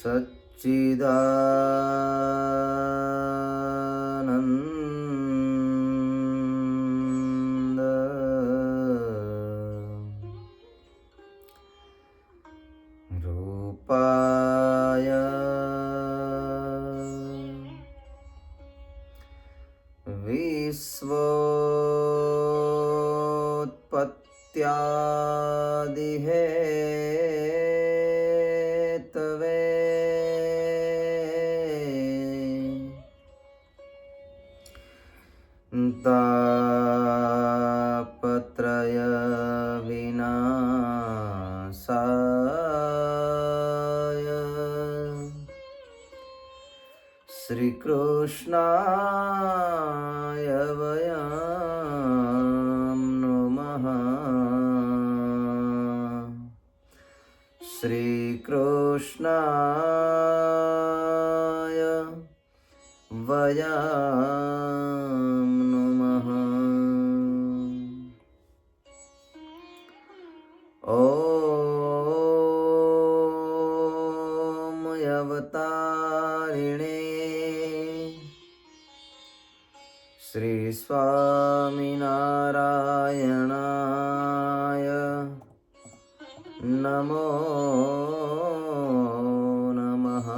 સચ્ચિદાનંદ રૂપાય વિશ્વોત્પત્યાદિહેતવે તાપત્રય વિનાશાય શ્રી કૃષ્ણાય વયમ નમઃ. શ્રી કૃષ્ણાય વયમ નમઃ. ઓમ અવતારિણે શ્રી સ્વામિનારાયણાય નમો નમઃ.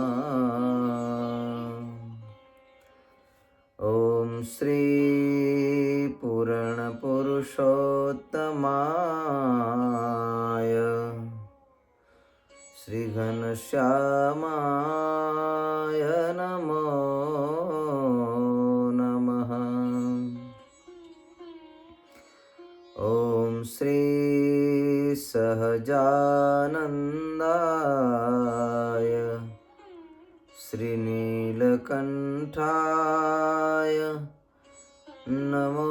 ઓમ શ્રી પૂર્ણ પુરુષોત્તમાય શ્રી ઘનશ્યામાય નમો નમઃ. ઓમ શ્રી સહજાનંદાય શ્રી નીલકંઠાય નમો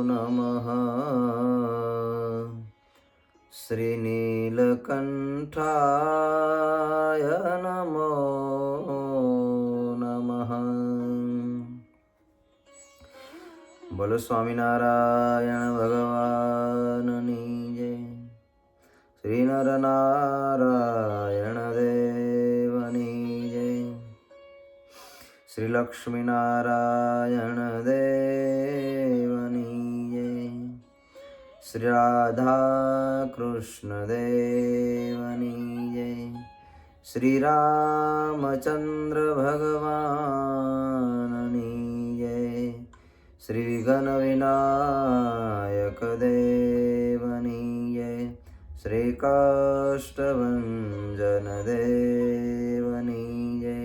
નમઃ. શ્રી નીલકંઠાય નમો નમઃ. બોલો સ્વામિનારાયણ ભગવાનની જય. શ્રી નરનારાયણ દેવની જય. શ્રી લક્ષ્મીનારાયણ દેવની જય. શ્રી રાધા કૃષ્ણ દેવની જય. શ્રી રામચંદ્ર ભગવાનની જય. શ્રી વિઘ્ન વિનાયક દેવની જય. શ્રી કાષ્ટભંજન દેવની જય.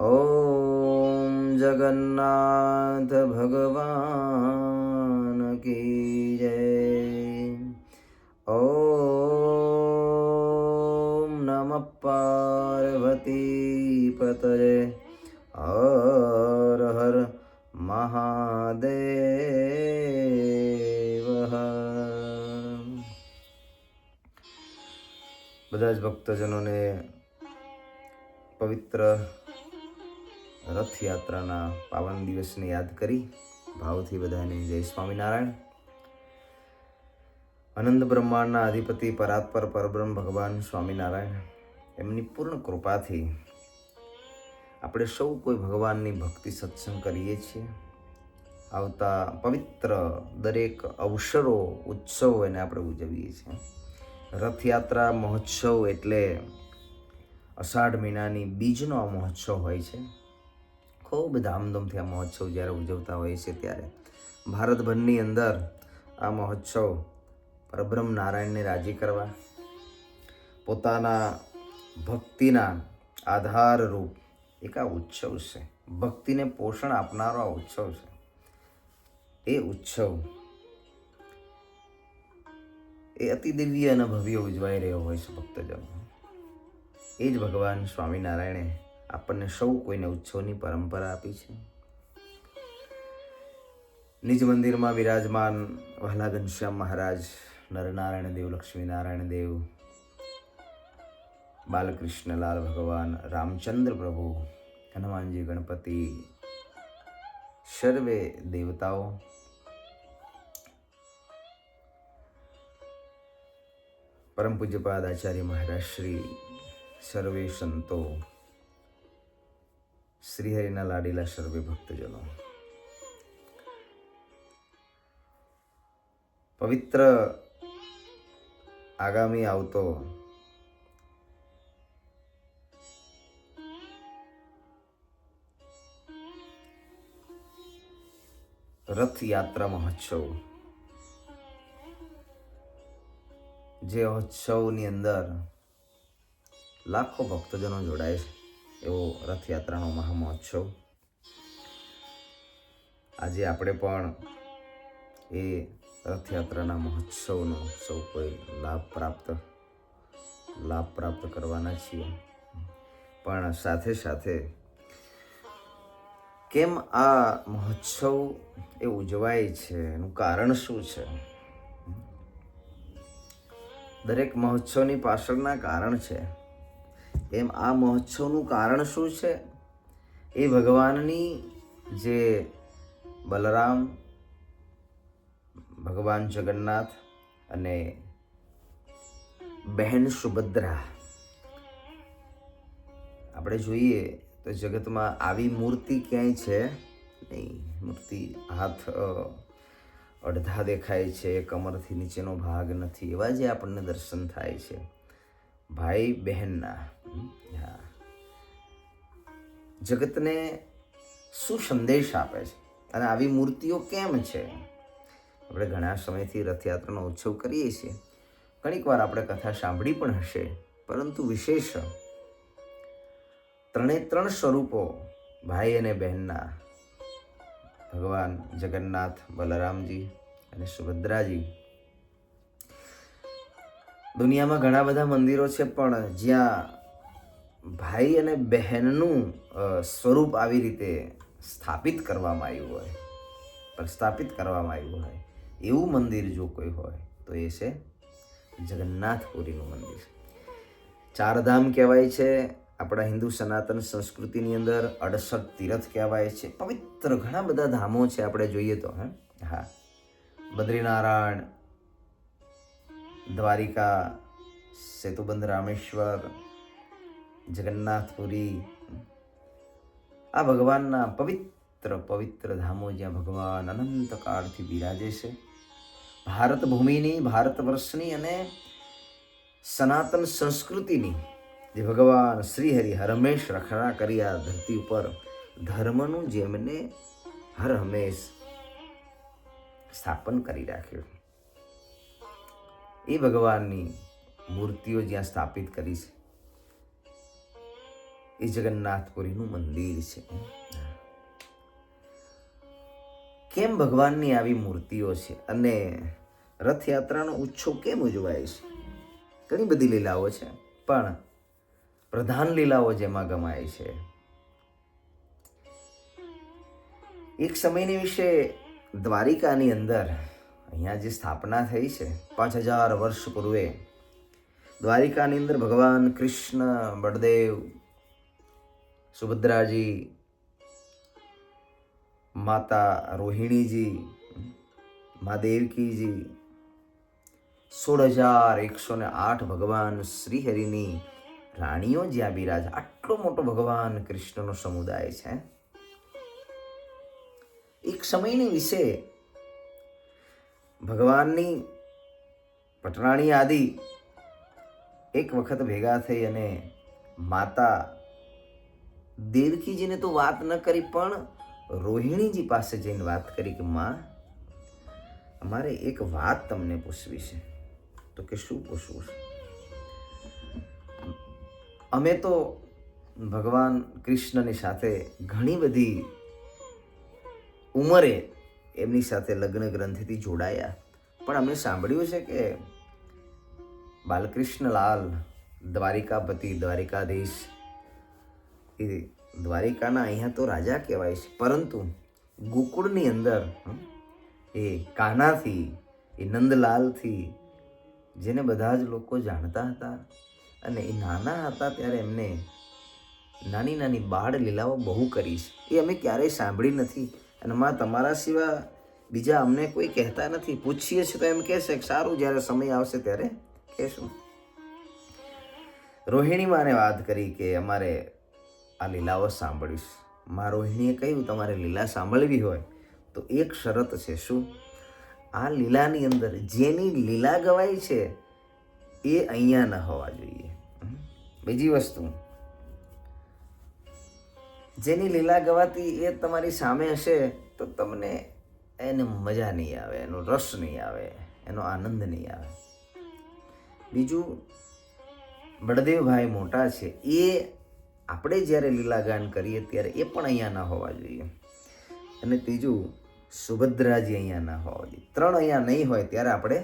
ઓમ જગન્નાથ ભગવાન કી જય. ઓમ નમઃ પાર્વતી પતયે હર હર મહાદેવ. બધા જ ભક્તજનોને પવિત્ર રથયાત્રાના પાવન દિવસને યાદ કરી ભાવથી બધાને જય સ્વામિનારાયણ. અનંત બ્રહ્માંડના અધિપતિ પરાત્પર પરબ્રહ્મ ભગવાન સ્વામિનારાયણ એમની પૂર્ણ કૃપાથી આપણે સૌ કોઈ ભગવાનની ભક્તિ સત્સંગ કરીએ છીએ. આવતા પવિત્ર દરેક અવસરો ઉત્સવો એને આપણે ઉજવીએ છીએ. રથયાત્રા મહોત્સવ એટલે અષાઢ મહિનાની બીજનો આ મહોત્સવ હોય છે. ખૂબ ધામધૂમથી આ મહોત્સવ જ્યારે ઉજવતા હોય છે ત્યારે ભારતભરની અંદર આ મહોત્સવ પરબ્રહ્મ નારાયણને રાજી કરવા, પોતાના ભક્તિના આધાર રૂપ એક આ ઉત્સવ છે. ભક્તિને પોષણ આપનારો આ ઉત્સવ છે. એ ઉત્સવ એ અતિ દિવ્ય અને ભવ્ય ઉજવાઈ રહ્યો હોય છે ભક્તજનો. એ જ ભગવાન સ્વામિનારાયણે આપણને સૌ કોઈને ઉત્સવની પરંપરા આપી છે. નિજ મંદિરમાં વિરાજમાન વહાલા ઘનશ્યામ મહારાજ, નરનારાયણ દેવ, લક્ષ્મીનારાયણ દેવ, બાલકૃષ્ણલાલ ભગવાન, રામચંદ્ર પ્રભુ, હનુમાનજી, ગણપતિ, સર્વે દેવતાઓ પરમ પૂજ્યપાદ આચાર્ય મહારાજ શ્રી, સર્વે સંતો, શ્રીહરિના લાડીલા સર્વે ભક્તજનો, પવિત્ર આગામી આવતો રથયાત્રા મહોત્સવ, જે મહોત્સવની અંદર લાખો ભક્તજનો જોડાય છે એવો રથયાત્રાનો મહામહોત્સવ. આજે આપણે પણ એ રથયાત્રાના મહોત્સવનો સૌ કોઈ લાભ પ્રાપ્ત કરવાના છીએ. પણ સાથે સાથે કેમ આ મહોત્સવ એ ઉજવાય છે, એનું કારણ શું છે? દરેક મહોત્સવની પાછળના કારણ છે. એમ આ મહોત્સવનું કારણ શું છે? એ ભગવાનની જે બલરામ, ભગવાન જગન્નાથ અને બહેન સુભદ્રા, આપણે જોઈએ તો જગતમાં આવી મૂર્તિ ક્યાંય છે નહીં. મૂર્તિ હાથ અડધા દેખાય છે, કમરથી નીચેનો ભાગ નથી, એવા જે આપણને દર્શન થાય છે ભાઈ બહેનના. જગતને શું સંદેશ આપે છે અને આવી મૂર્તિઓ કેમ છે? આપણે ઘણા સમયથી રથયાત્રાનો ઉત્સવ કરીએ છીએ. ઘણીક વાર આપણે કથા સાંભળી પણ હશે, પરંતુ વિશેષ ત્રણ સ્વરૂપો ભાઈ અને બહેનના, ભગવાન જગન્નાથ, બલરામજી અને સુભદ્રાજી. દુનિયામાં ઘણા બધા મંદિરો છે, પણ જ્યાં ભાઈ અને બહેનનું સ્વરૂપ આવી રીતે પ્રસ્થાપિત કરવામાં આવ્યું હોય એવું મંદિર જો કોઈ હોય તો એ છે જગન્નાથપુરીનું મંદિર. ચારધામ કહેવાય છે આપણા હિન્દુ સનાતન સંસ્કૃતિની અંદર. 68 તીર્થ કહેવાય છે. પવિત્ર ઘણા બધા ધામો છે આપણે જોઈએ તો. બદ્રીનારાયણ, દ્વારિકા, સેતુબંધ રામેશ્વર, જગન્નાથપુરી, આ ભગવાનના પવિત્ર ધામો જ્યાં ભગવાન અનંત કાળથી બિરાજે છે. ભારત ભૂમિની, ભારત વર્ષની અને સનાતન સંસ્કૃતિની જે ભગવાન શ્રીહરિ હરમેશ રખડા કરી આ ધરતી ઉપર ધર્મનું જેમને હર હંમેશ સ્થાપન કરી રાખ્યું, એ ભગવાનની મૂર્તિઓ જ્યાં સ્થાપિત કરી છે એ જગન્નાથપુરીનું મંદિર છે. કેમ ભગવાનની આવી મૂર્તિઓ છે અને રથયાત્રાનો ઉત્સવ કેમ ઉજવાય છે? ઘણી બધી લીલાઓ છે, પણ પ્રધાન લીલાઓ જેમાં ગમાય છે. એક સમયની વિશે દ્વારિકાની અંદર, અહીંયા જે સ્થાપના થઈ છે 5000 વર્ષ પૂર્વે, દ્વારિકાની અંદર ભગવાન કૃષ્ણ, બળદેવ, સુભદ્રાજી, માતા રોહિણીજી, મા દેવકીજી, 16108 ભગવાન શ્રીહરિની રાણીઓ જ્યાં બિરાજ. આટલો મોટો ભગવાન કૃષ્ણનો સમુદાય છે. એક સમયની વિશે ભગવાનની પટરાણી આદિ એક વખત ભેગા થઈ અને માતા દેવકીજીને તો વાત ન કરી, પણ રોહિણીજી પાસે જઈને વાત કરી કે માં, અમારે એક વાત તમને પૂછવી છે. તો કે શું પૂછવું છે? અમે તો ભગવાન કૃષ્ણની સાથે ઘણી બધી ઉંમરે એમની સાથે લગ્ન ગ્રંથિથી જોડાયા, પણ અમે સાંભળ્યું છે કે બાલકૃષ્ણલાલ દ્વારિકાપતિ, દ્વારિકાધીશ, એ દ્વારિકાના અહીંયા તો રાજા કહેવાય છે, પરંતુ ગોકુળની અંદર એ કાનાથી, એ નંદલાલથી, જેને બધા જ લોકો જાણતા હતા, અને એ નાના હતા ત્યારે એમને નાની નાની બાળ લીલાઓ બહુ કરી છે. એ અમે ક્યારેય સાંભળી નથી. અને માં, તમારા સિવાય બીજા અમને કોઈ કહેતા નથી. પૂછીએ છીએ તો એમ કહેશે કે સારું, જ્યારે સમય આવશે ત્યારે કહેશું. રોહિણીમાને વાત કરી કે અમારે આ લીલાઓ સાંભળીશ. માં રોહિણીએ કહ્યું તમારે લીલા સાંભળવી હોય તો એક શરત છે. શું? આ લીલાની અંદર જેની લીલા ગવાય છે એ અહીંયા ન હોવા જોઈએ. બીજી વસ્તુ, જેની લીલા ગવાતી એ તમારી સામે હશે તો તમને એને મજા નહીં આવે, એનો રસ નહીં આવે, એનો આનંદ નહીં આવે. બીજું, બળદેવભાઈ મોટા છે એ આપણે જ્યારે લીલાગાન કરીએ ત્યારે એ પણ અહીંયા ના હોવા જોઈએ. અને ત્રીજું, સુભદ્રાજી અહીંયા ના હોવા જોઈએ. ત્રણ અહીંયા નહીં હોય ત્યારે આપણે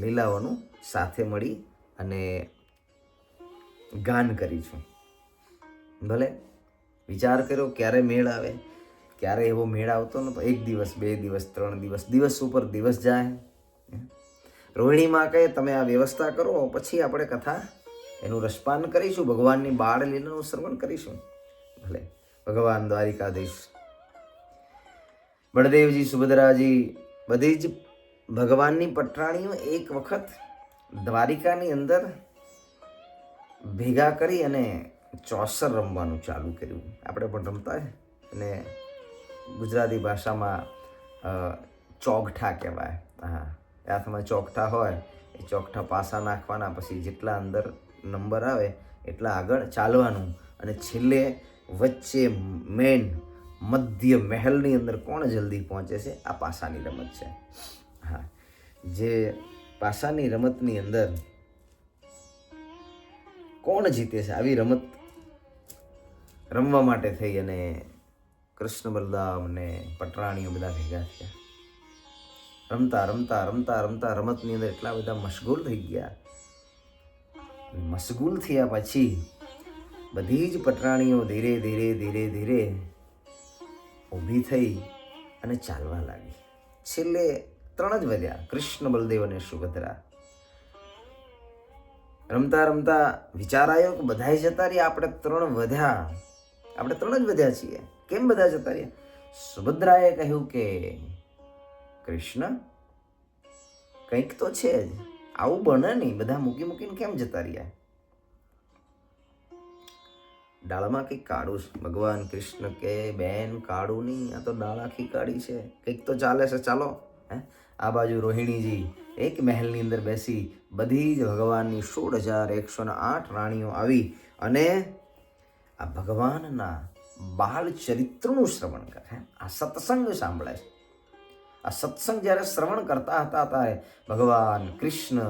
લીલાઓનું સાથે મળી અને ગાન કરીશું. ભલે વિચાર કર્યો ક્યારે મેળ આવે, ક્યારે એવો મેળ આવતો નતો. 1 દિવસ, 2 દિવસ, 3 દિવસ, દિવસ ઉપર દિવસ જાય. રોહિણીમાં કહે તમે આ વ્યવસ્થા કરો, પછી આપણે કથા એનું રસપાન કરીશું, ભગવાનની બાળ લીલાનું શ્રવણ કરીશું. ભલે. ભગવાન દ્વારિકાધીશ, બળદેવજી, સુભદ્રાજી, બધી જ ભગવાનની પટરાણીઓ એક વખત દ્વારિકાની અંદર ભેગા કરી અને ચોસર રમવાનું ચાલુ કર્યું. આપણે પણ રમતા અને ગુજરાતી ભાષામાં ચોગઠા કહેવાય. હા, હાથમાં ચોકઠા હોય એ ચોકઠા પાસા નાખવાના, પછી જેટલા અંદર નંબર આવે એટલા આગળ ચાલવાનું અને છેલ્લે વચ્ચે મેન મધ્ય મહેલની અંદર કોણ જલ્દી પહોંચે છે આ પાસાની રમત છે. હા, જે પાસાની રમતની અંદર કોણ જીતે છે આવી રમત રમવા માટે થઈ અને કૃષ્ણ બલરામ ને પટરાણીઓ બધા ભેગા થયા. રમતા રમતા રમતા રમતા રમતની અંદર એટલા બધા મશગુલ થઈ ગયા. મશગુલ થયા પછી બધી જ પટરાણીઓ ધીરે ધીરે ધીરે ધીરે ઊભી થઈ અને ચાલવા લાગી. છેલ્લે 3 જ વધ્યા, કૃષ્ણ, બલદેવ અને સુભદ્રા. રમતા રમતા વિચાર આવ્યો કે બધા જતા રહ્યા, આપણે 3 વધ્યા, આપણે 3 જ વધ્યા છીએ, કેમ બધા જતા રહ્યા? સુભદ્રાએ કહ્યું કે કૃષ્ણ કંઈક તો છે જ, આવું બને નહીં, બધા મૂકી મૂકીને કેમ જતા રહ્યા? ડાળમાં કંઈક કાળું છે. ભગવાન કૃષ્ણ કે બેન કાળું નહીં, આ તો ડાળ આખી કાળી છે, કંઈક તો ચાલે છે, ચાલો. આ બાજુ રોહિણીજી એક મહેલની અંદર બેસી બધી જ ભગવાનની 16,108 રાણીઓ આવી અને આ ભગવાનના બાળ ચરિત્રનું શ્રવણ કરે. આ સત્સંગ સાંભળે છે. આ સત્સંગ જ્યારે શ્રવણ કરતા હતા ત્યારે ભગવાન કૃષ્ણ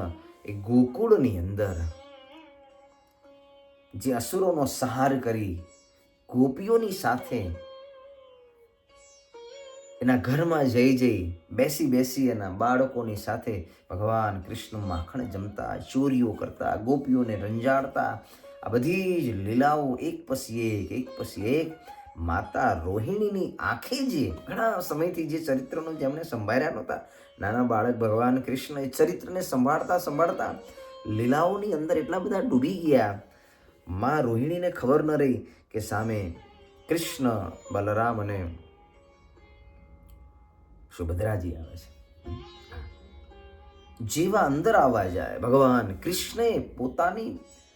એ ગોકુળની અંદર જે અસુરોનો સંહાર કરી ગોપીઓની સાથે એના ઘરમાં જઈ બેસી એના બાળકોની સાથે ભગવાન કૃષ્ણ માખણ જમતા, ચોરીઓ કરતા, ગોપીઓને રંજાડતા, આ બધી જ લીલાઓ એક પછી એક માતા રોહિણીની આંખે જે ઘણા સમયથી જે ચરિત્રનું જેમને સંભાળ્યા નહોતા, નાના બાળક ભગવાન કૃષ્ણ એ ચરિત્રને સંભાળતા લીલાઓની અંદર એટલા બધા ડૂબી ગયા. માં રોહિણીને ખબર ન રહી કે સામે કૃષ્ણ, બલરામ અને સુભદ્રાજી આવે છે. જેવા અંદર આવવા જાય ભગવાન કૃષ્ણએ પોતાની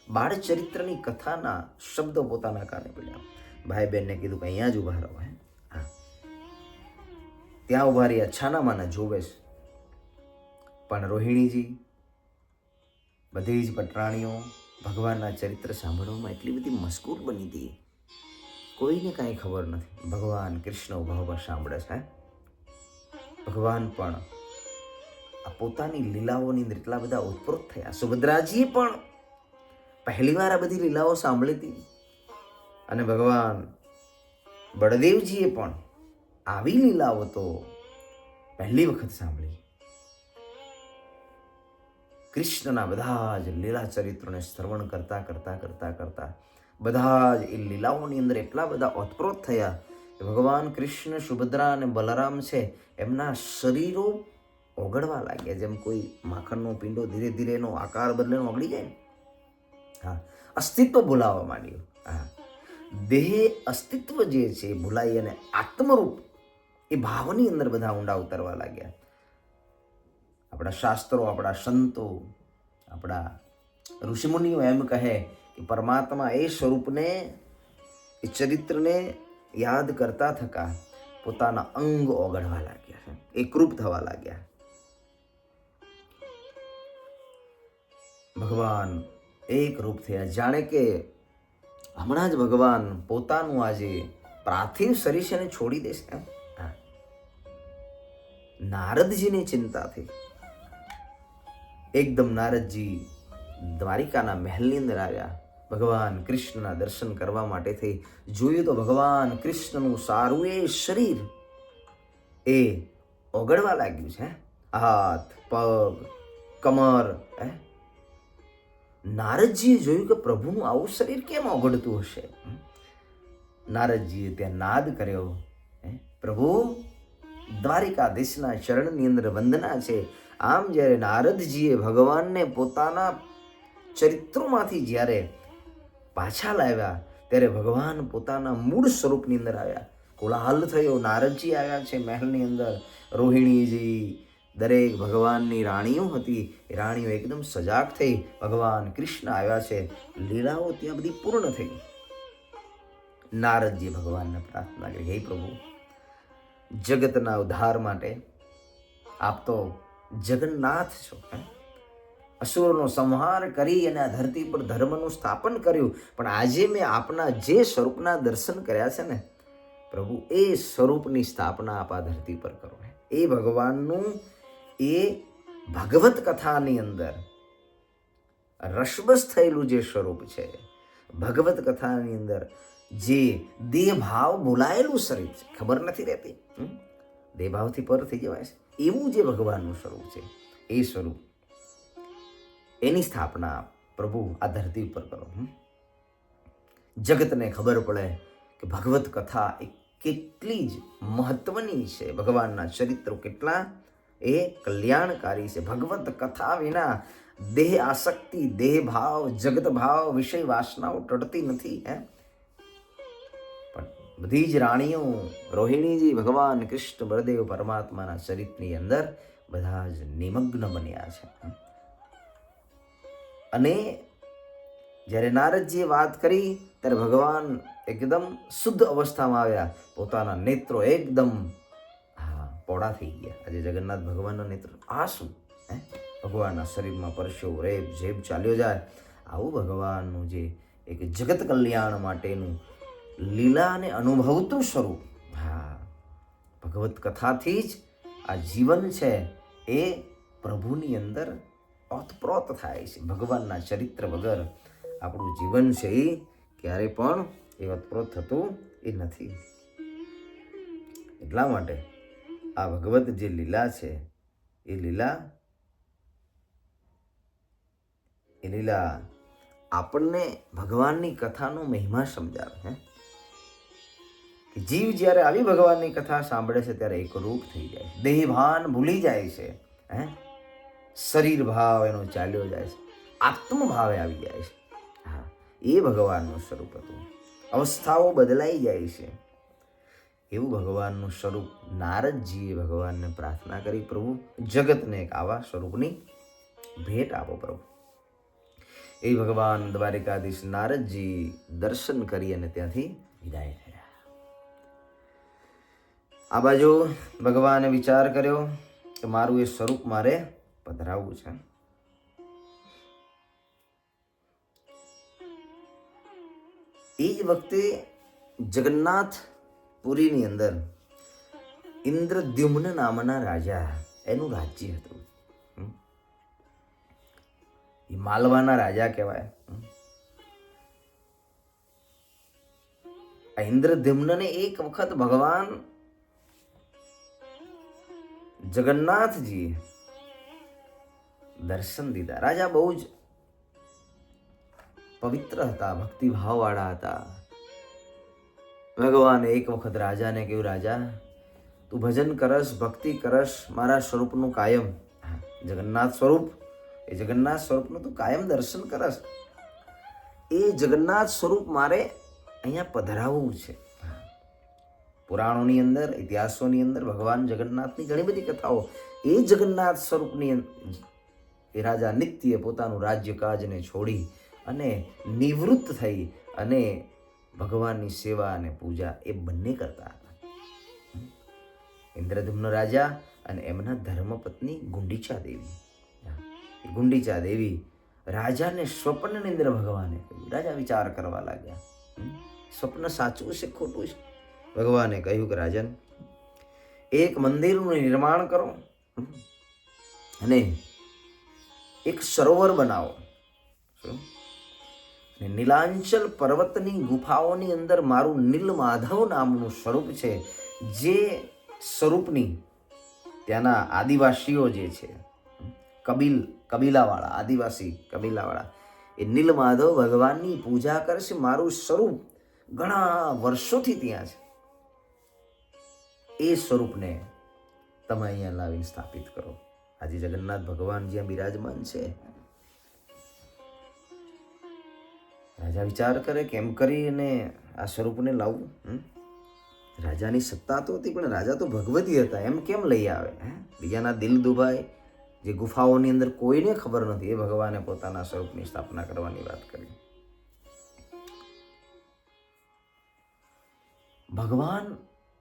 બાળ ચરિત્રની કથાના શબ્દો પોતાના કાને પડ્યા. ભાઈ બહેનને કીધું કે અહીંયા જ ઉભા રહો. હા, ત્યાં ઉભા રહ્યા, છાના માના જોવે છે. પણ રોહિણીજી, બધી જ પટરાણીઓ ભગવાનના ચરિત્ર સાંભળવામાં એટલી બધી મશગુલ બની હતી, કોઈને કાંઈ ખબર નથી. ભગવાન કૃષ્ણ ઉભા સાંભળે છે. ભગવાન પણ આ પોતાની લીલાઓની અંદર એટલા બધા ઉત્પ્રોત થયા. સુભદ્રાજીએ પણ પહેલી વાર આ બધી લીલાઓ સાંભળી હતી અને ભગવાન બળદેવજીએ પણ આવી લીલાઓ તો પહેલી વખત સાંભળી. કૃષ્ણના બધા જ લીલા ચરિત્રોને શ્રવણ કરતા બધા જ એ લીલાઓની અંદર એટલા બધા ઓતપ્રોત થયા કે ભગવાન કૃષ્ણ, સુભદ્રા અને બલરામ છે એમના શરીરો ઓગળવા લાગ્યા. જેમ કોઈ માખણનો પીંડો ધીરે ધીરે એનો આકાર બદલીને ઓગળી જાય ને, હા, અસ્તિત્વ ભૂલાવા માંડ્યું. હા, દેહ અસ્તિત્વ જે છે એ ભૂલાઈ અને આત્મરૂપ એ ભાવની અંદર બધા ઊંડા ઉતરવા લાગ્યા. આપણા શાસ્ત્રો, આપણા સંતો, આપણા ઋષિમુનિઓ એમ કહે કે પરમાત્મા એ સ્વરૂપને, એ ચરિત્રને યાદ કરતા થકા પોતાના અંગ ઓગળવા લાગ્યા છે, એકરૂપ થવા લાગ્યા. ભગવાન એક રૂપ થયા, જાણે કે હમણાં જ ભગવાન પોતાનું આજે પાર્થિવ શરીર છે ને છોડી દેશે. નારદજીની ચિંતા થઈ. એકદમ નારદજી દ્વારિકાના મહેલની અંદર આવ્યા. ભગવાન કૃષ્ણના દર્શન કરવા માટે થઈ. જોયું તો ભગવાન કૃષ્ણનું સારું એ શરીર એ ઓગળવા લાગ્યું છે. હાથ, પગ, કમર. નારદજીએ જોયું કે પ્રભુનું આવું શરીર કેમ ઓગળતું હશે. નારદજીએ ત્યાં નાદ કર્યો, પ્રભુ દ્વારિકાધીશના ચરણની અંદર વંદના છે. આમ જ્યારે નારદજીએ ભગવાનને પોતાના ચરિત્રોમાંથી જ્યારે પાછા લાવ્યા ત્યારે ભગવાન પોતાના મૂળ સ્વરૂપની અંદર આવ્યા. કોલાહલ થયો. નારદજી આવ્યા છે મહેલની અંદર. રોહિણીજી, દરેક ભગવાનની રાણીઓ હતી, એ રાણીઓ એકદમ સજાગ થઈ. ભગવાન કૃષ્ણ આવ્યા છે. લીલાઓ ત્યાં બધી પૂર્ણ થઈ. નારદજીએ ભગવાનને પ્રાર્થના કરી, હે પ્રભુ, જગતના ઉદ્ધાર માટે આપ તો જગન્નાથ છો. અસુરનો સંહાર કરી અને આ ધરતી પર ધર્મનું સ્થાપન કર્યું. પણ આજે મેં આપના જે સ્વરૂપના દર્શન કર્યા છે ને પ્રભુ, એ સ્વરૂપની સ્થાપના આપ આ ધરતી પર કરો. એ ભગવાનનું એ ભાગવત કથાની અંદર રસબસ થયેલું જે સ્વરૂપ છે, ભગવત કથાની અંદર જે દેહભાવ બોલાયેલું શરીર છે, ખબર નથી રહેતી, દેહભાવથી પર થઈ જવાય છે, એવું જે ભગવાનનું સ્વરૂપ છે, એ સ્વરૂપ એની સ્થાપના પ્રભુ આ ધરતી ઉપર કરો. જગતને ખબર પડે કે ભગવત કથા એ કેટલી જ મહત્વની છે, ભગવાનના ચરિત્રો કેટલા એ કલ્યાણકારી છે. ભગવત કથા વિના દેહ આસક્તિ, દેહ ભાવ, જગત ભાવ, વિષય વાસનાઓ ટળતી નથી. પણ બધી જ રાણીઓ, રોહિણીજી, ભગવાન કૃષ્ણ, બળદેવ પરમાત્માના ચરિત્રની અંદર બધા જ નિમગ્ન બન્યા છે. અને જ્યારે નારદજીએ વાત કરી ત્યારે ભગવાન એકદમ શુદ્ધ અવસ્થામાં આવ્યા. પોતાના નેત્રો એકદમ પોળા થઈ ગયા. આજે જગન્નાથ ભગવાનના નેત્ર આ શું? ભગવાનના શરીરમાં પરસ્યો રેબ ઝેબ ચાલ્યો જાય. આવું ભગવાનનું જે એક જગત કલ્યાણ માટેનું લીલાને અનુભવતું સ્વરૂપ, ભગવત કથાથી જ આ જીવન છે એ પ્રભુની અંદર ઓતપ્રોત થાય છે. ભગવાનના ચરિત્ર વગર આપણું જીવન છે એ ક્યારે પણ એ ઓતપ્રોત થતું એ નથી. એટલા માટે આ ભગવત જે લીલા છે એ લીલા આપણને ભગવાનની કથાનો મહિમા સમજાવે. કે જીવ જ્યારે આવી ભગવાનની કથા સાંભળે છે ત્યારે એક રૂપ થઈ જાય, દેહ ભાન ભૂલી જાય છે, શરીર ભાવ એનો ચાલ્યો જાય છે, આત્મભાવે આવી જાય છે. એ ભગવાનનું સ્વરૂપ હતું. અવસ્થાઓ બદલાઈ જાય છે. એવું ભગવાનનું સ્વરૂપ નારદજીએ ભગવાનને પ્રાર્થના કરી, પ્રભુ જગતને એક આવા સ્વરૂપની ભેટ આપો પ્રભુ. એ ભગવાન દ્વારિકાધીશ નારદજી દર્શન કરી અને ત્યાંથી વિદાય થયા. આ બાજુ ભગવાને વિચાર કર્યો કે મારું એ સ્વરૂપ મારે પધરાવવું છે. એ જ વખતે જગન્નાથ પુરીની અંદર ઇન્દ્રદ્યુમ્ન નામના રાજા, એનું રાજ્ય હતું. એ માલવાના રાજા કહેવાય. આ ઇન્દ્રદ્યુમ્નને એક વખત ભગવાન જગન્નાથજી દર્શન દીધા. રાજા બહુ જ પવિત્ર હતા, ભક્તિભાવ વાળા હતા. ભગવાને એક વખત રાજાને કહ્યું, રાજા તું ભજન કરસ, ભક્તિ કરસ, મારા સ્વરૂપનું કાયમ, જગન્નાથ સ્વરૂપ, એ જગન્નાથ સ્વરૂપનું તું કાયમ દર્શન કરસ. એ જગન્નાથ સ્વરૂપ મારે અહીંયા પધરાવવું છે. પુરાણોની અંદર, ઇતિહાસોની અંદર ભગવાન જગન્નાથની ઘણી બધી કથાઓ. એ જગન્નાથ સ્વરૂપની એ રાજા નિત્ય પોતાનું રાજ્ય કાજને છોડી અને નિવૃત્ત થઈ અને ભગવાનની સેવા અને પૂજા એ બંને કરતા હતા. ઇન્દ્રદ્યુમ્ન રાજા અને એમના ધર્મપત્ની ગુંડીચા દેવી. ગુંડીચા દેવી રાજાને સ્વપ્નની અંદર ભગવાને કહ્યું. રાજા વિચાર કરવા લાગ્યા, સ્વપ્ન સાચું છે ખોટું છે? ભગવાને કહ્યું કે રાજન, એક મંદિરનું નિર્માણ કરો અને એક સરોવર બનાવો. નીલાંચલ પર્વતની ગુફાઓની અંદર મારું નીલમાધવ નામનું સ્વરૂપ છે, જે સ્વરૂપની ત્યાંના આદિવાસીઓ જે છે, કબીલાવાળા આદિવાસી કબીલાવાળા, એ નીલમાધવ ભગવાનની પૂજા કરશે. મારું સ્વરૂપ ઘણા વર્ષોથી ત્યાં છે. એ સ્વરૂપને તમે અહીંયા લાવીને સ્થાપિત કરો. આજે જગન્નાથ ભગવાન જ્યાં બિરાજમાન છે. રાજા વિચાર કરે કેમ કરીને આ સ્વરૂપને લાવવું. રાજાની સત્તા તો હતી, પણ રાજા તો ભગવતી હતા, એમ કેમ લઈ આવે? બીજાના દિલ દુભાય, જે ગુફાઓની અંદર કોઈને ખબર નથી, એ ભગવાને પોતાના સ્વરૂપની સ્થાપના કરવાની વાત કરી. ભગવાન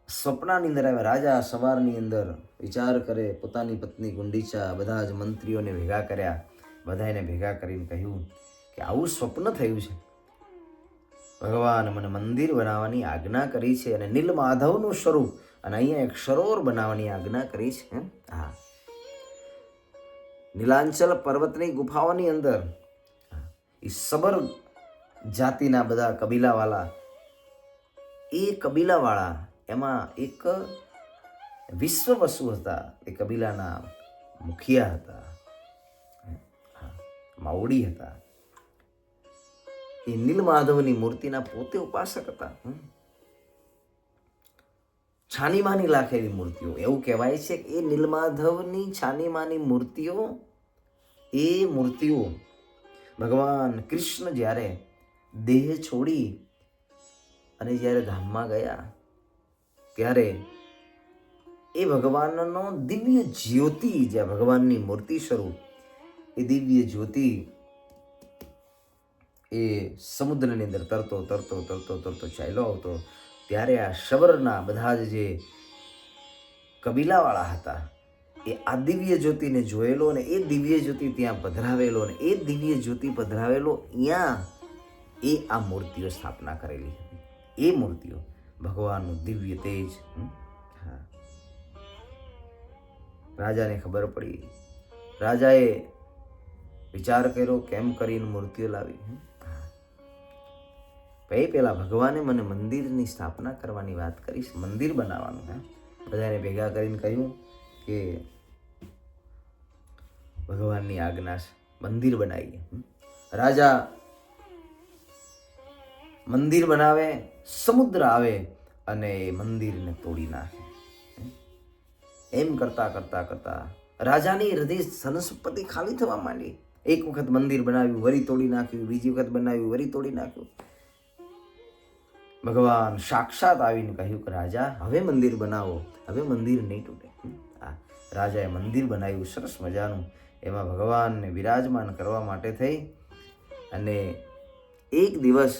સ્વપ્નાની અંદર આવ્યા. રાજા સવારની અંદર વિચાર કરે, પોતાની પત્ની ગુંડીચા, બધા જ મંત્રીઓને ભેગા કર્યા. બધાને ભેગા કરીને કહ્યું કે આવું સ્વપ્ન થયું છે. ભગવાન મને મંદિર બનાવવાની આજ્ઞા કરી છે અને નીલમાધવનું સ્વરૂપ અને અહીંયા એક સરોવર બનાવવાની આજ્ઞા કરી છે. હા, નીલાંચલ પર્વતની ગુફાઓની અંદર એ સબર જાતિના બધા કબીલાવાળા, એ કબીલાવાળા એમાં એક વિશ્વવસુ હતા. એ કબીલાના મુખિયા હતા, માવડી હતા. એ નીલમાધવની મૂર્તિના પોતે ઉપાસક હતા. છાનીમાની લાખેલી મૂર્તિઓ. એવું કહેવાય છે કે એ નીલમાધવની છાનીમાની મૂર્તિઓ, એ મૂર્તિઓ ભગવાન કૃષ્ણ જ્યારે દેહ છોડી અને જ્યારે ધામમાં ગયા ત્યારે એ ભગવાનનો દિવ્ય જ્યોતિ, જ્યાં ભગવાનની મૂર્તિ સ્વરૂપ, એ દિવ્ય જ્યોતિ એ સમુદ્રની અંદર તરતો તરતો તરતો તરતો ચાલ્યો આવતો. ત્યારે આ શબરના બધા જ જે કબીલાવાળા હતા, એ આ દિવ્ય જ્યોતિને જોયેલો અને એ દિવ્ય જ્યોતિ ત્યાં પધરાવેલો, અને એ દિવ્ય જ્યોતિ પધરાવેલો ત્યાં એ આ મૂર્તિઓ સ્થાપના કરેલી હતી. એ મૂર્તિઓ ભગવાનનું દિવ્ય તેજ. હા, રાજાને ખબર પડી. રાજાએ વિચાર કર્યો કેમ કરીને મૂર્તિઓ લાવી. પહેલા ભગવાને મને મંદિરની સ્થાપના કરવાની વાત કરી, મંદિર બનાવવાનું. બધાને ભેગા કરીને કહ્યું કે ભગવાનની આજ્ઞા છે, મંદિર બનાવીએ. રાજા મંદિર બનાવે, સમુદ્ર આવે અને એ મંદિરને તોડી નાખે. એમ કરતા કરતા કરતા રાજાની હૃદય ધનસંપત્તિ ખાલી થવા માંડી. એક વખત મંદિર બનાવ્યું, વરી તોડી નાખ્યું, બીજી વખત બનાવ્યું, વરી તોડી નાખ્યું. ભગવાન સાક્ષાત આવીને કહ્યું કે રાજા, હવે મંદિર બનાવો, હવે મંદિર નહીં તૂટે. રાજાએ મંદિર બનાવ્યું સરસ મજાનું. એમાં ભગવાનને વિરાજમાન કરવા માટે થઈ અને એક દિવસ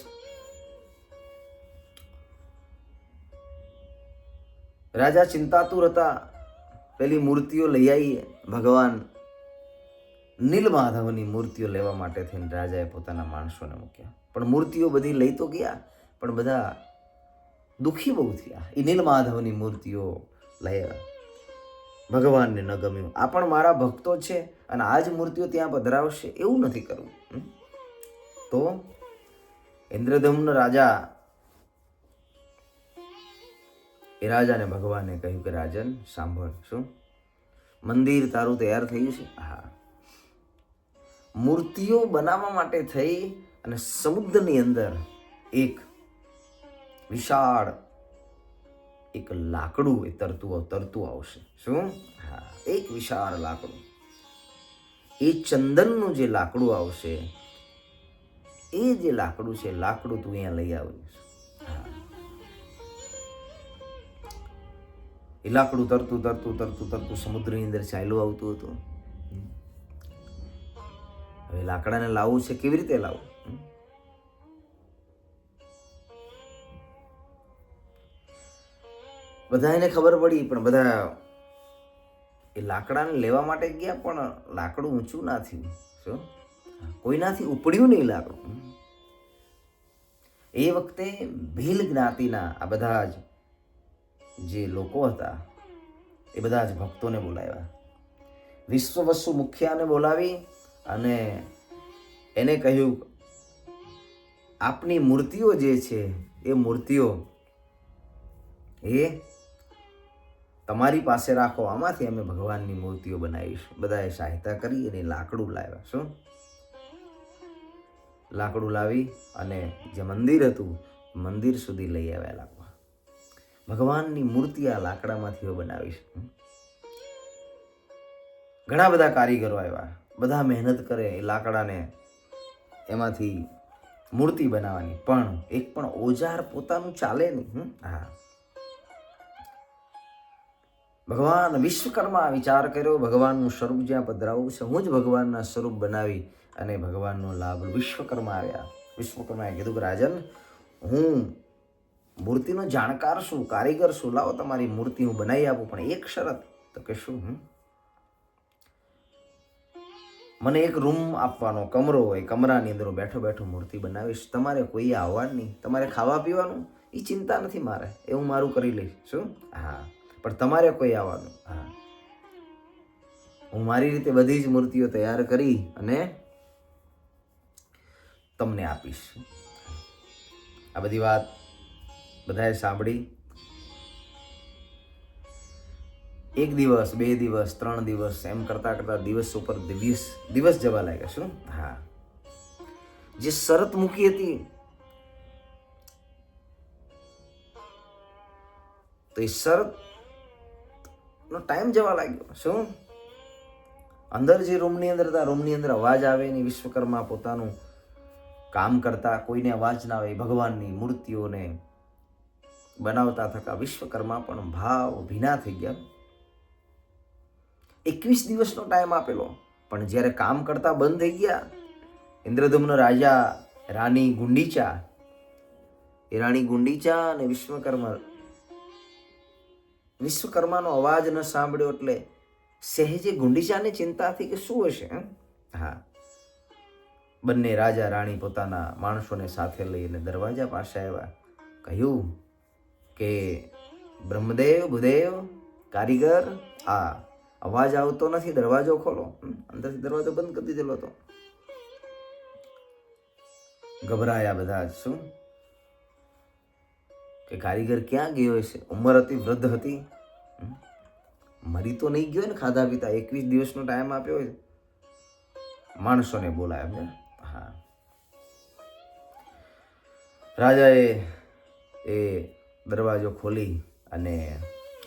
રાજા ચિંતાતુર હતા. પેલી મૂર્તિઓ લઈ આવીએ. ભગવાન નીલમાધવની મૂર્તિઓ લેવા માટે થઈને રાજાએ પોતાના માણસોને મૂક્યા. પણ મૂર્તિઓ બધી લઈ તો ગયા, પણ બધા દુઃખી બહુ થયા. એ નીલમાધવની મૂર્તિઓ લઈ ભગવાનને ન ગમ્યું. આ પણ મારા ભક્તો છે અને આ જ મૂર્તિઓ ત્યાં પધરાવશે, એવું નથી કરવું. તો ઇન્દ્રદ્યુમ્ન રાજા, એ રાજાને ભગવાને કહ્યું કે રાજન સાંભળ, શું મંદિર તારું તૈયાર થયું છે? હા. મૂર્તિઓ બનાવવા માટે થઈ અને સમુદ્રની અંદર એક વિશાળ એક લાકડું એ તરતું આવશે. શું? હા, એક વિશાળ લાકડું. એ ચંદનનું જે લાકડું આવશે, એ જે લાકડું છે, લાકડું તું અહીંયા લઈ આવીશ. હા, એ લાકડું તરતું તરતું તરતું તરતું સમુદ્રની અંદર ચાલ્યું આવતું હતું. હવે લાકડાને લાવવું છે, કેવી રીતે લાવવું? બધાને ખબર પડી, પણ બધા એ લાકડાને લેવા માટે ગયા, પણ લાકડું ઊંચું ના થયું. શું? કોઈનાથી ઉપડ્યું નહીં લાકડું. એ વખતે ભીલ જ્ઞાતિના આ બધા જ જે લોકો હતા એ બધા જ ભક્તોને બોલાવ્યા. વિશ્વવસુ મુખિયાને બોલાવી અને એને કહ્યું, આપની મૂર્તિઓ જે છે એ મૂર્તિઓ એ તમારી પાસે રાખો, આમાંથી અમે ભગવાનની મૂર્તિઓ બનાવીશું. બધાએ સહાયતા કરી અને લાકડું લાવ્યા. શું? લાકડું લાવી અને જે મંદિર હતું મંદિર સુધી લઈ આવ્યા. લાકડા, ભગવાનની મૂર્તિ આ લાકડામાંથી બનાવીશ. ઘણા બધા કારીગરો આવ્યા, બધા મહેનત કરે એ લાકડાને એમાંથી મૂર્તિ બનાવવાની, પણ એક પણ ઓજાર પોતાનું ચાલે નહીં. હા, ભગવાન વિશ્વકર્મા વિચાર કર્યો, ભગવાનનું સ્વરૂપ જ્યાં પધરાવવું છે, હું જ ભગવાનના સ્વરૂપ બનાવી અને ભગવાનનો લાભ. વિશ્વકર્મા આવ્યા. વિશ્વકર્માએ કીધું કે રાજન, હું મૂર્તિનો જાણકાર છું, કારીગર છું, લાવો તમારી મૂર્તિ હું બનાવી આપું, પણ એક શરત. તો કે શું? મને એક રૂમ આપવાનો, કમરો હોય, કમરાની અંદર બેઠો બેઠો મૂર્તિ બનાવીશ, તમારે કોઈ આવવાનું નહીં, તમારે ખાવા પીવાનું એ ચિંતા નથી મારે, એ હું મારું કરી લઈશ. શું? હા, પણ તમારે કોઈ આવવાનું. હા, હું મારી રીતે બધી જ મૂર્તિઓ તૈયાર કરી અને તમને આપીશ. આ બધી વાત બધાએ સાંભળી. એક દિવસ, 2 દિવસ, 3 દિવસ એમ કરતા કરતા દિવસ ઉપર દિવસ જવા લાગ્યા. શું? હા, જે શરત મૂકી હતી તો એ શરત નો ટાઈમ જવા લાગ્યો. શું? અંદર જે રૂમની અંદર હતા, રૂમની અંદર અવાજ આવે નહીં. વિશ્વકર્મા પોતાનું કામ કરતા, કોઈને અવાજ ના આવે, ભગવાનની મૂર્તિઓને બનાવતા થતા વિશ્વકર્મા પણ ભાવ ભીના થઈ ગયા. 21 દિવસનો ટાઈમ આપેલો, પણ જ્યારે કામ કરતા બંધ થઈ ગયા, ઇન્દ્રદમ્ન રાજા, રાણી ગુંડીચા, એ રાણી ગુંડીચા અને વિશ્વકર્માનો અવાજ ન સાંભળ્યો એટલે સહેજે ગુંડીચાને ચિંતા થઈ કે શું હશે. હા, બંને રાજા રાણી પોતાના માણસોને સાથે લઈને દરવાજા પાસે આવ્યા. કહ્યું કે બ્રહ્મદેવ, ભૂદેવ, કારીગર, આ અવાજ આવતો નથી, દરવાજો ખોલો. અંદરથી દરવાજો બંધ કરી દીધેલો હતો. ગભરાયા બધા. શું? કે કારીગર ક્યાં ગયો હશે? ઉંમર હતી, વૃદ્ધ હતી, મરી તો નહીં ગયો ને ખાધા પીતા? 21 દિવસનો ટાઈમ આપ્યો હોય. માણસોને બોલાયા. હા, રાજાએ એ દરવાજો ખોલી અને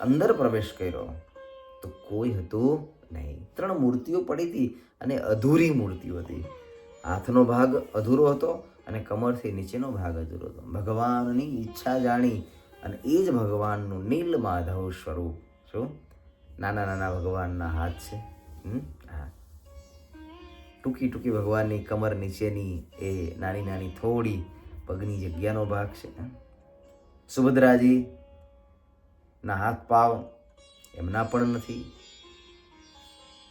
અંદર પ્રવેશ કર્યો તો કોઈ હતું નહીં. 3 મૂર્તિઓ પડી હતી અને અધૂરી મૂર્તિઓ હતી. હાથનો ભાગ અધૂરો હતો અને કમરથી નીચેનો ભાગ અધૂરો હતો. ભગવાનની ઈચ્છા જાણી અને એ જ ભગવાનનું નીલ માધવ સ્વરૂપ. શું? નાના નાના ભગવાનના હાથ છે. હા, ટૂંકી ટૂંકી ભગવાનની કમર નીચેની એ નાની નાની થોડી પગની જગ્યાનો ભાગ છે. સુભદ્રાજી ના હાથ પાવ એમના પણ નથી.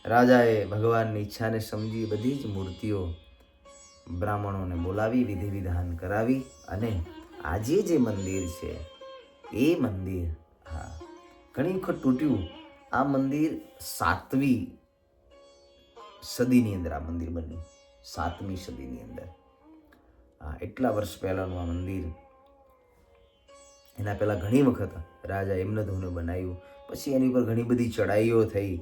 રાજાએ ભગવાનની ઈચ્છાને સમજી બધી જ મૂર્તિઓ બ્રાહ્મણોને બોલાવી, વિધિ વિધાન કરાવી અને આજે જે મંદિર છે એ મંદિર, હા, ઘણી વખત તૂટ્યું. આ મંદિર 7મી સદીની અંદર આ મંદિર બન્યું. 7મી સદીની અંદર. હા, એટલા વર્ષ પહેલાનું આ મંદિર. એના પહેલા ઘણી વખત રાજા હેમનદોને બનાવ્યું, પછી એની પર ઘણી બધી ચડાઈઓ થઈ.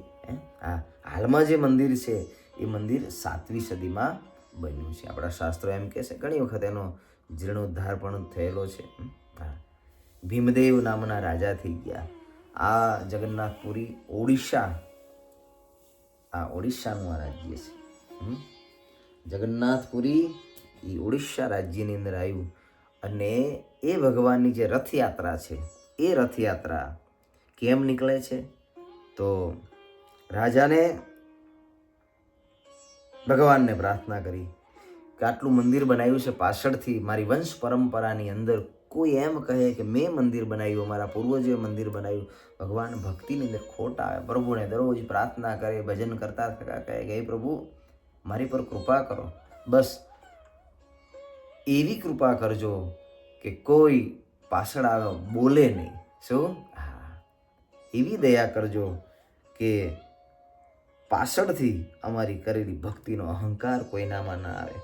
હા, હાલમાં જે મંદિર છે એ મંદિર 7મી સદીમાં બન્યું છે. આપણા શાસ્ત્રો એમ કહે છે. ઘણી વખત એનો જીર્ણોદ્ધાર પણ થયેલો છે. હા, ભીમદેવ નામના રાજા થઈ ગયા. આ જગન્નાથપુરી ઓડિશા, આ ઓડિશાનું આ રાજ્ય છે. જગન્નાથપુરી એ ઓડિશા રાજ્યની અંદર આવ્યું. અને એ ભગવાનની જે રથયાત્રા છે એ રથયાત્રા કેમ નીકળે છે? તો રાજાને ભગવાનને પ્રાર્થના કરી કે આટલું મંદિર બનાવ્યું છે, પાછળથી મારી વંશ પરંપરાની અંદર કોઈ એમ કહે કે મેં મંદિર બનાવ્યું, અમારા પૂર્વજોએ મંદિર બનાવ્યું, ભગવાન ભક્તિની અંદર ખોટ આવે. પ્રભુને દરરોજ પ્રાર્થના કરે, ભજન કરતા થતા કહે કે હે પ્રભુ મારી પર કૃપા કરો, બસ એવી કૃપા કરજો કે કોઈ પાછળ આવે બોલે નહીં. શું? હા, એવી દયા કરજો કે પાછળથી અમારી કરેલી ભક્તિનો અહંકાર કોઈનામાં ના આવે.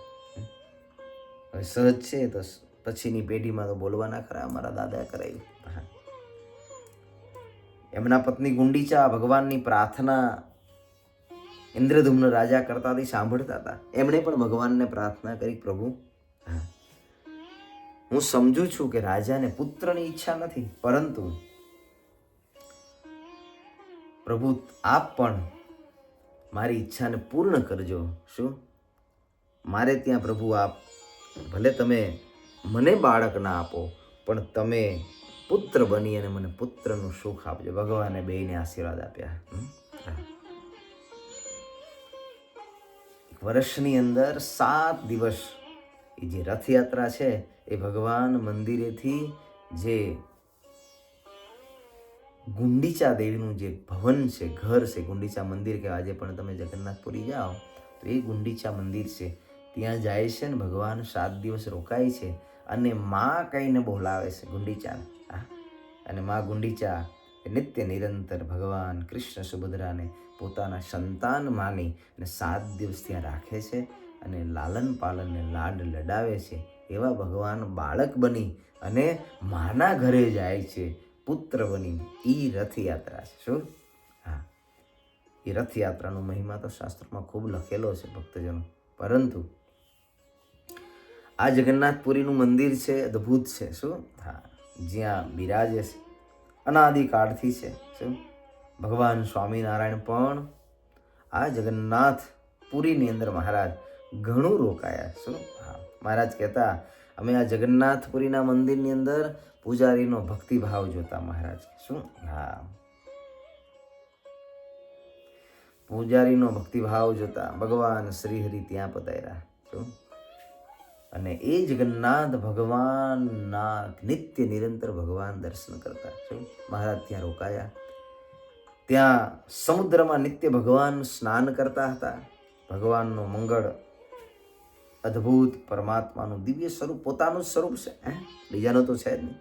હવે સહજ છે તો પછીની પેઢીમાં તો બોલવાના ખરા, અમારા દાદાએ કરાવ્યું. એમના પત્ની ગુંડીચા ભગવાનની પ્રાર્થના ઇન્દ્રધુમ્ન રાજા કરતા હતી, સાંભળતા હતા. એમણે પણ ભગવાનને પ્રાર્થના કરી, પ્રભુ હું સમજુ છું કે રાજાને પુત્રની ઈચ્છા નથી, પરંતુ પ્રભુ આપ પણ મારી ઈચ્છાને પૂર્ણ કરજો. શું? મારે ત્યાં પ્રભુ આપ ભલે તમે મને બાળક ના આપો, પણ તમે પુત્ર બની અને મને પુત્રનું સુખ આપજો. ભગવાને બેયને આશીર્વાદ આપ્યા. વર્ષની અંદર 7 દિવસ એ જે રથયાત્રા છે એ ભગવાન મંદિરેથી જે ગુંડીચા દેવીનું જે ભવન છે, ઘર છે, ગુંડીચા મંદિર કે આજે પણ તમે જગન્નાથપુરી જાઓ તો એ ગુંડીચા મંદિર છે, ત્યાં જાય છે ને ભગવાન 7 દિવસ રોકાય છે અને માં કહીને બોલાવે છે ગુંડીચાને. અને માં ગુંડીચા નિત્ય નિરંતર ભગવાન કૃષ્ણ સુભદ્રાને પોતાના સંતાન માની અને 7 દિવસ ત્યાં રાખે છે અને લાલન પાલનને લાડ લડાવે છે. એવા ભગવાન બાળક બની અને માના ઘરે જાય છે, પુત્ર બની. એ રથયાત્રા છે. શું? હા, એ રથયાત્રાનો મહિમા તો શાસ્ત્રોમાં ખૂબ લખેલો છે ભક્તજનો. પરંતુ આ જગન્નાથપુરીનું મંદિર છે, અદ્ભુત છે. શું? હા, જ્યાં બિરાજે છે અનાદિકાળથી છે. શું? ભગવાન સ્વામિનારાયણ પણ આ જગન્નાથપુરીની અંદર મહારાજ ઘણું રોકાયા. શું? હા, મહારાજ કહેતા અમે આ જગન્નાથપુરીના મંદિરની અંદર પૂજારીનો ભક્તિભાવ જોતા મહારાજ. શું? હા, પૂજારીનો ભક્તિભાવ જોતા ભગવાન શ્રીહરિ ત્યાં પધાર્યા. શું? અને એ જગન્નાથ ભગવાનના નિત્ય નિરંતર ભગવાન દર્શન કરતા. શું? મહારાજ ત્યાં રોકાયા. ત્યાં સમુદ્રમાં નિત્ય ભગવાન સ્નાન કરતા હતા. ભગવાનનો મંગળ અદ્ભુત પરમાત્માનું દિવ્ય સ્વરૂપ, પોતાનું સ્વરૂપ છે, બીજાનું તો છે જ નહીં.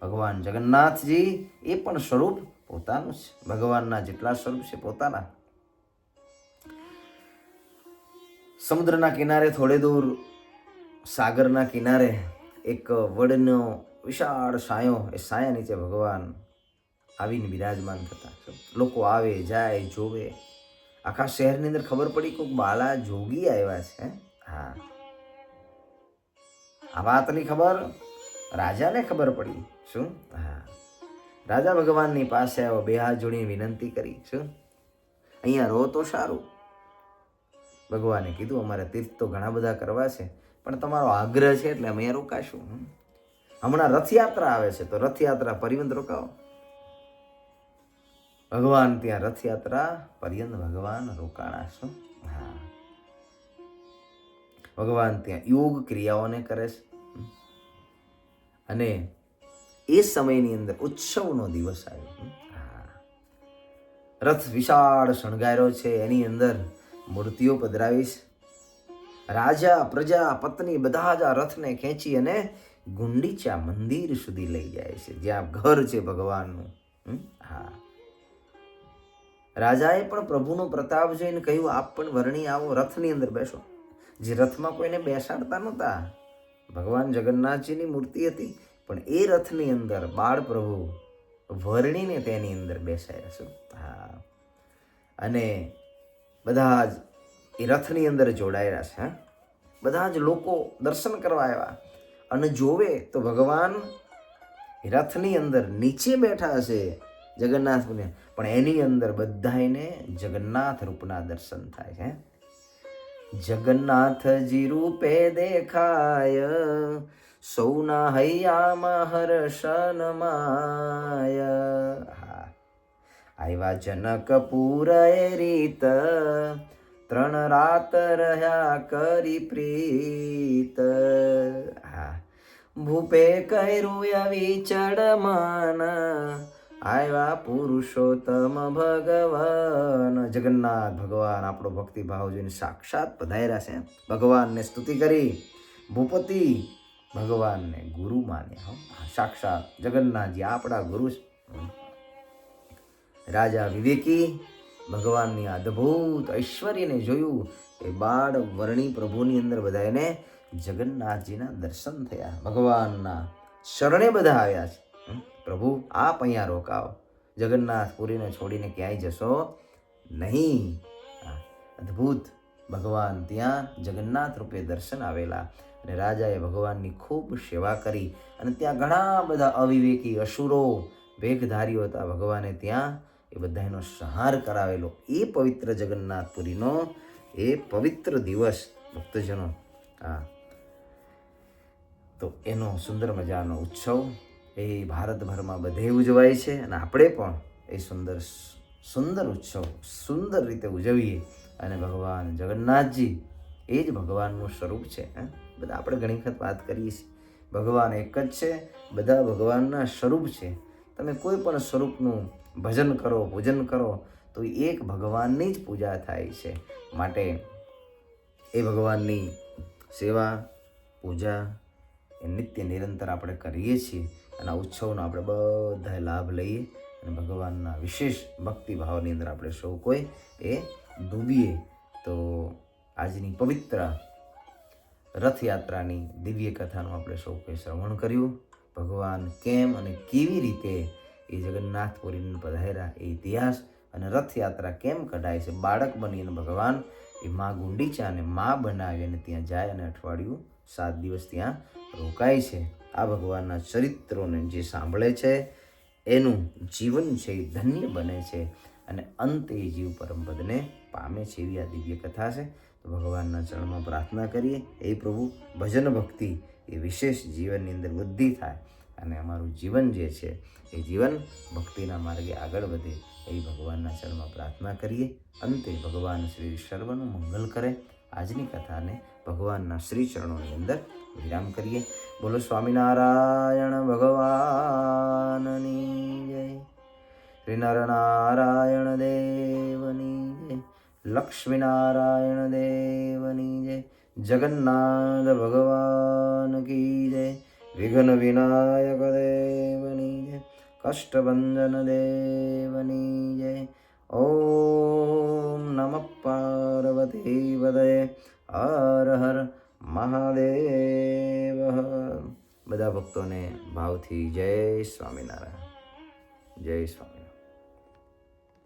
ભગવાન જગન્નાથજી એ પણ સ્વરૂપ પોતાનું છે. ભગવાનના જેટલા સ્વરૂપ છે પોતાના. સમુદ્રના કિનારે થોડે દૂર સાગરના કિનારે એક વડનો વિશાળ સાયો, એ સાયા નીચે ભગવાન આવીને બિરાજમાન થતા. લોકો આવે જાય જોવે. આખા શહેરની અંદર ખબર પડી કે બાલા જોગી આવ્યા છે. હા, આ વાતની ખબર રાજાને ખબર પડી. શું? હા, રાજા ભગવાનની પાસે આવ્યો, 2 હાથ જોડીને વિનંતી કરી. શું? અહીંયા રહો તો સારું. ભગવાને કીધું અમારે તીર્થ તો ઘણા બધા કરવા છે, પણ તમારો આગ્રહ છે એટલે અમે અહીંયા રોકાશું. હમણાં રથયાત્રા આવે છે તો રથયાત્રા પર્યંત રોકાવો. ભગવાન ત્યાં રથયાત્રા પર્યંત ભગવાન રોકાણા. શું? હા, ભગવાન ત્યાં યોગ ક્રિયાઓને કરે છે. અને એ સમયની અંદર ઉત્સવનો દિવસ આવ્યો. રથ વિશાળ શણગાર્યો છે, એની અંદર મૂર્તિઓ પધરાવી છે. રાજા, પ્રજા, પત્ની બધા જ આ રથને ખેંચી અને ગુંડીચા મંદિર સુધી લઈ જાય છે, જ્યાં ઘર છે ભગવાનનું. હા, રાજાએ પણ પ્રભુનો પ્રતાપ જોઈને કહ્યું આપ પણ વર્ણી આવો, રથની અંદર બેસો. જે રથમાં કોઈને બેસાડતા નહોતા, ભગવાન જગન્નાથજીની મૂર્તિ હતી, પણ એ રથની અંદર બાળ પ્રભુ વર્ણીને તેની અંદર બેસાયા. શું? હા, અને બધા જ એ રથની અંદર જોડાયેલા છે. બધા જ લોકો દર્શન કરવા આવ્યા અને જોવે તો ભગવાન રથની અંદર નીચે બેઠા છે જગન્નાથપુરી, પણ એની અંદર બધાને જગન્નાથ રૂપના દર્શન થાય છે. જગન્નાથજી રૂપે દેખાય, સૌના હૈયામાં હર્ષન માય. હા, આવ્યા જનકપુર એ રીત, 3 રાત રહ્યા કરી પ્રીત. હા, ભૂપે કર્યું આવી ચડમાન, આવ્યા પુરુષોત્તમ ભગવાન. જગન્નાથ ભગવાન આપણો ભક્તિભાવ જોઈને સાક્ષાત પધાર્યા છે. ભગવાનને સ્તુતિ કરી, ભૂપતિ ભગવાનને ગુરુ માન્યા. સાક્ષાત જગન્નાથજી આપણા ગુરુ. રાજા વિવેકી ભગવાનની અદ્ભુત ઐશ્વર્યને જોયું. એ બાળ વર્ણી પ્રભુની અંદર બધાને જગન્નાથજીના દર્શન થયા. ભગવાનના શરણે બધા આવ્યા છે. પ્રભુ આપ અહીંયા રોકાવ, જગન્નાથપુરીને છોડીને ક્યાંય જશો નહીં. અદ્ભુત ભગવાન ત્યાં જગન્નાથ રૂપે દર્શન આવેલા અને રાજાએ ભગવાનની ખૂબ સેવા કરી. અને ત્યાં ઘણા બધા અવિવેકી અસુરો વેગધારીઓ હતા. ભગવાને ત્યાં એ બધાનો સંહાર કરાવેલો. એ પવિત્ર જગન્નાથપુરીનો એ પવિત્ર દિવસ ભક્તજનો, તો એનો સુંદર મજાનો ઉત્સવ એ ભારતભરમાં બધે ઉજવાય છે. અને આપણે પણ એ સુંદર ઉત્સવ સુંદર રીતે ઉજવીએ. અને ભગવાન જગન્નાથજી એ જ ભગવાનનું સ્વરૂપ છે. બધા આપણે ઘણી વખત વાત કરીએ છીએ, ભગવાન એક જ છે, બધા ભગવાનના સ્વરૂપ છે. તમે કોઈ પણ સ્વરૂપનું ભજન કરો, પૂજન કરો તો એક ભગવાનની જ પૂજા થાય છે. માટે એ ભગવાનની સેવા પૂજા એ નિત્ય નિરંતર આપણે કરીએ છીએ. અને આ ઉત્સવનો આપણે બધા લાભ લઈએ અને ભગવાનના વિશેષ ભક્તિભાવની અંદર આપણે સૌ કોઈ એ ડૂબીએ. તો આજની પવિત્ર રથયાત્રાની દિવ્ય કથાનું આપણે સૌ કોઈ શ્રવણ કર્યું. ભગવાન કેમ અને કેવી રીતે એ જગન્નાથપુરીને પધાર્યા, એ ઇતિહાસ અને રથયાત્રા કેમ કઢાય છે. બાળક બની અને ભગવાન એ મા ગુંડીચાને મા બનાવી અને ત્યાં જાય અને અઠવાડિયું 7 દિવસ ત્યાં રોકાય છે. આ ભગવાનના ચરિત્રોને જે સાંભળે છે એનું જીવન છે એ ધન્ય બને છે અને અંતે જીવ પરમપદને પામે છે. એવી આ દિવ્ય કથા છે. તો ભગવાનના ચરણમાં પ્રાર્થના કરીએ, એ પ્રભુ ભજન ભક્તિ એ વિશેષ જીવનની અંદર વૃદ્ધિ થાય અને અમારું જીવન જે છે એ જીવન ભક્તિના માર્ગે આગળ વધે. એ ભગવાનના ચરણમાં પ્રાર્થના કરીએ. અંતે ભગવાન શ્રી સર્વનું મંગલ કરે. આજની કથાને ભગવાનના શ્રી ચરણોની અંદર વિરામ કરીએ. બોલો સ્વામિનારાયણ ભગવાનની જય. શ્રી નરનારાયણ દેવની જય. લક્ષ્મીનારાયણ દેવની જય. જગન્નાથ ભગવાન કી જય. વિઘ્ન વિનાયક દેવની જય. કષ્ટભંજન દેવની જય. ઓમ નમઃ પાર્વતી પતયે. હર હર મહાદેવ. બધા ભક્તોને ભાવથી જય સ્વામિનારાયણ. જય સ્વામી.